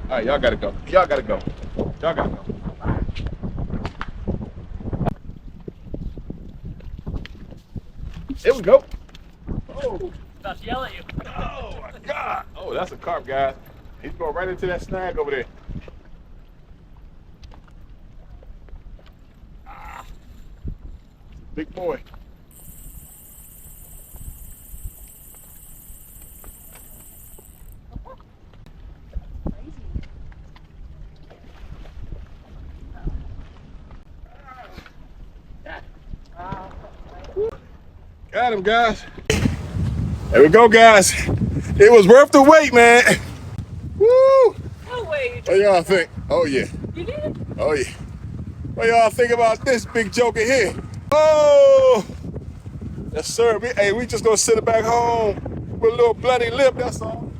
All right, y'all gotta go. Y'all gotta go. Y'all gotta go. Here we go. Oh, About to yell at you. oh my God. Oh, that's a carp, guys. He's going right into that snag over there. Ah, big boy. Got him, guys. There we go, guys. It was worth the wait, man. Woo! No way. What y'all think? Oh, yeah. You did? Oh, yeah. What y'all think about this big joker here? Oh! Yes, sir. Hey, we just gonna sit it back home with a little bloody lip, that's all.